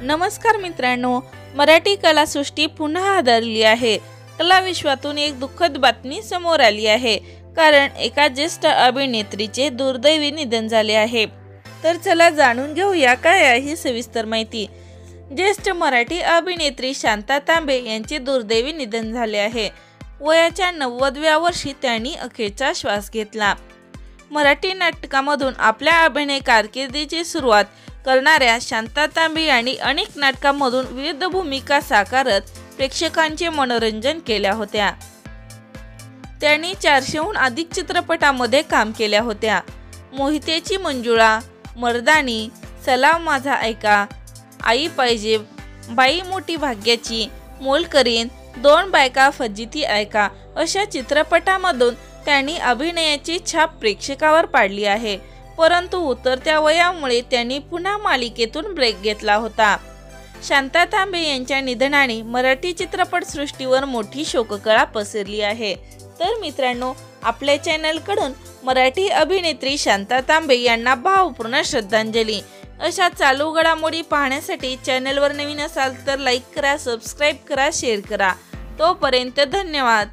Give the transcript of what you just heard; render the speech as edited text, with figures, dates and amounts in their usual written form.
नमस्कार मित्रांनो, मराठी कलासृष्टी पुन्हा हादरली आहे। कला विश्वातून एक दुःखद बातमी समोर आली आहे, कारण एका ज्येष्ठ अभिनेत्रीचे दुर्दैवी निधन झाले आहे। तर चला जाणून घेऊया काय आहे ही सविस्तर माहिती। ज्येष्ठ मराठी अभिनेत्री शांता तांबे यांचे दुर्दैवी निधन झाले आहे। वयाच्या 90व्या वर्षी त्यांनी अखेरचा श्वास घेतला। मराठी नाटकामधून आपल्या अभिनय कारकिर्दीची सुरुवात करणाऱ्या शांता तांबे यांनी अनेक नाटकांमधून विविध भूमिका साकारत प्रेक्षकांचे मनोरंजन केल्या होत्या। त्यांनी 400हून अधिक चित्रपटांमध्ये काम केल्या होत्या। मोहितेची मंजुळा, मर्दानी, सलाम माझा ऐका, आई पाहिजे, बाई मोठी भाग्याची, मोल करीन, दोन बायका फजिती ऐका अशा चित्रपटांमधून त्यांनी अभिनयाची छाप प्रेक्षकावर पाडली आहे। परंतु उतरत्या वयामुळे त्यांनी पुन्हा मालिकेतून ब्रेक घेतला होता। शांता तांबे यांच्या निधनाने मराठी चित्रपटसृष्टीवर मोठी शोककळा पसरली आहे। तर मित्रांनो, आपल्या चॅनलकडून मराठी अभिनेत्री शांता तांबे यांना भावपूर्ण श्रद्धांजली। अशा चालू घडामोडी पाहण्यासाठी चॅनलवर नवीन असाल तर लाईक करा, सबस्क्राईब करा, शेअर करा। तोपर्यंत धन्यवाद।